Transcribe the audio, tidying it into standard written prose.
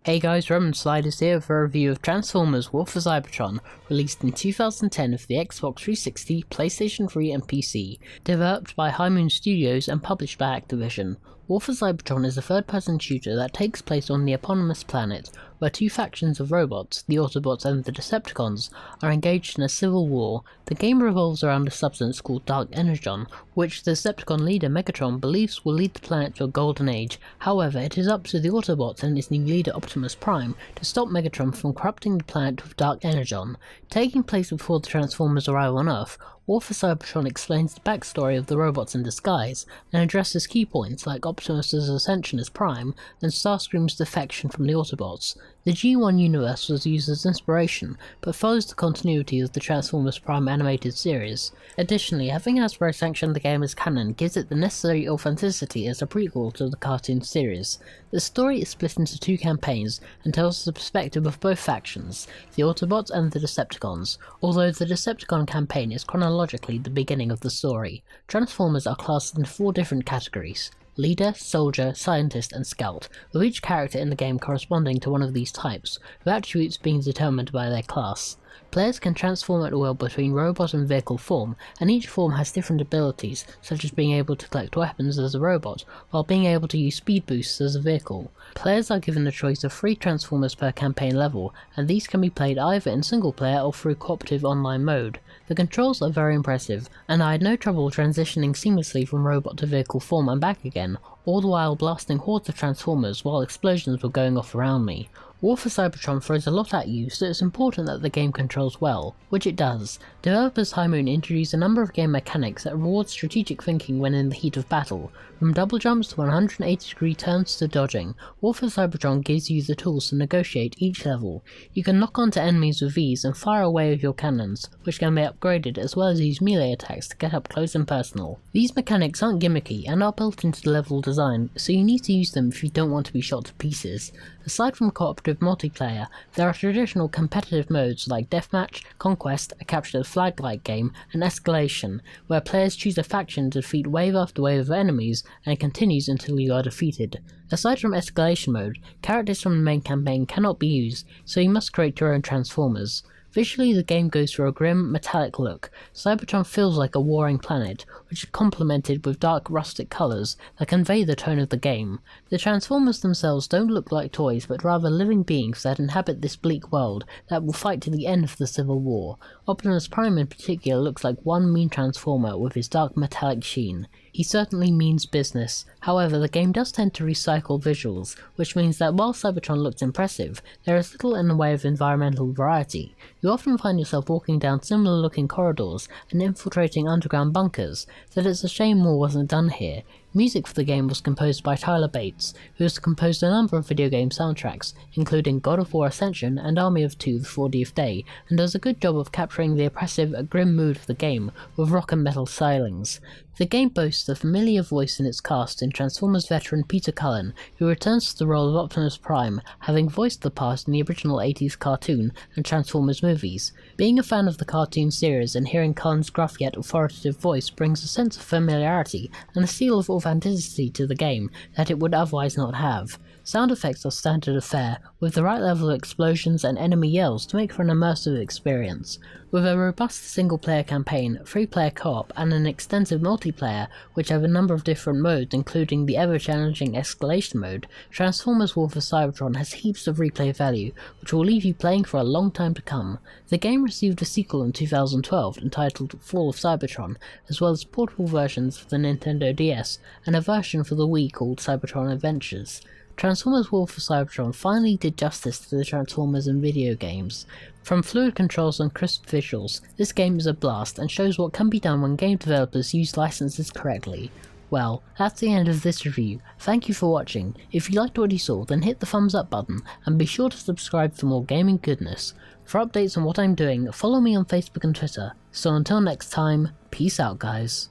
Hey guys, Roman Sliders here for a review of Transformers War for Cybertron, released in 2010 for the Xbox 360, PlayStation 3 and PC, developed by High Moon Studios and published by Activision. War for Cybertron is a third-person shooter that takes place on the eponymous planet, where two factions of robots, the Autobots and the Decepticons, are engaged in a civil war. The game revolves around a substance called Dark Energon, which the Decepticon leader Megatron believes will lead the planet to a golden age. However, it is up to the Autobots and its new leader Optimus Prime to stop Megatron from corrupting the planet with Dark Energon. Taking place before the Transformers arrive on Earth, War for Cybertron explains the backstory of the robots in disguise, and addresses key points like Optimus's ascension as Prime and Starscream's defection from the Autobots. The G1 universe was used as inspiration, but follows the continuity of the Transformers Prime animated series. Additionally, having Hasbro sanction the game as canon gives it the necessary authenticity as a prequel to the cartoon series. The story is split into two campaigns and tells the perspective of both factions, the Autobots and the Decepticons, although the Decepticon campaign is chronologically the beginning of the story. Transformers are classed into four different categories: Leader, Soldier, Scientist and Scout, with each character in the game corresponding to one of these types, with attributes being determined by their class. Players can transform at will between robot and vehicle form, and each form has different abilities, such as being able to collect weapons as a robot, while being able to use speed boosts as a vehicle. Players are given a choice of 3 Transformers per campaign level, and these can be played either in single player or through cooperative online mode. The controls are very impressive, and I had no trouble transitioning seamlessly from robot to vehicle form and back again, all the while blasting hordes of Transformers while explosions were going off around me. War for Cybertron throws a lot at you, so it's important that the game controls well, which it does. Developers High Moon introduce a number of game mechanics that reward strategic thinking when in the heat of battle. From double jumps to 180-degree turns to dodging, War for Cybertron gives you the tools to negotiate each level. You can lock onto enemies with ease and fire away with your cannons, which can be upgraded, as well as use melee attacks to get up close and personal. These mechanics aren't gimmicky and are built into the level design, so you need to use them if you don't want to be shot to pieces. Aside from cooperative multiplayer, there are traditional competitive modes like Deathmatch, Conquest, a capture the flag-like game, and Escalation, where players choose a faction to defeat wave after wave of enemies, and it continues until you are defeated. Aside from Escalation mode, characters from the main campaign cannot be used, so you must create your own Transformers. Visually, the game goes for a grim, metallic look. Cybertron feels like a warring planet, which is complemented with dark, rustic colours that convey the tone of the game. The Transformers themselves don't look like toys, but rather living beings that inhabit this bleak world that will fight to the end of the Civil War. Optimus Prime in particular looks like one mean Transformer with his dark metallic sheen. He certainly means business. However, the game does tend to recycle visuals, which means that while Cybertron looks impressive, there is little in the way of environmental variety. You often find yourself walking down similar looking corridors and infiltrating underground bunkers, so it's a shame more wasn't done here. Music for the game was composed by Tyler Bates, who has composed a number of video game soundtracks, including God of War Ascension and Army of Two: The 40th Day, and does a good job of capturing the oppressive, grim mood of the game with rock and metal stylings. The game boasts a familiar voice in its cast in Transformers veteran Peter Cullen, who returns to the role of Optimus Prime, having voiced the part in the original 80s cartoon and Transformers movies. Being a fan of the cartoon series and hearing Cullen's gruff yet authoritative voice brings a sense of familiarity and a seal of authenticity to the game that it would otherwise not have. Sound effects are standard affair, with the right level of explosions and enemy yells to make for an immersive experience. With a robust single-player campaign, 3-player co-op, and an extensive multiplayer, which have a number of different modes including the ever-challenging Escalation mode, Transformers War for Cybertron has heaps of replay value, which will leave you playing for a long time to come. The game received a sequel in 2012 entitled Fall of Cybertron, as well as portable versions for the Nintendo DS, and a version for the Wii called Cybertron Adventures. Transformers War for Cybertron finally did justice to the Transformers in video games. From fluid controls and crisp visuals, this game is a blast and shows what can be done when game developers use licenses correctly. Well, that's the end of this review. Thank you for watching. If you liked what you saw, then hit the thumbs up button, and be sure to subscribe for more gaming goodness. For updates on what I'm doing, follow me on Facebook and Twitter. So until next time, peace out guys.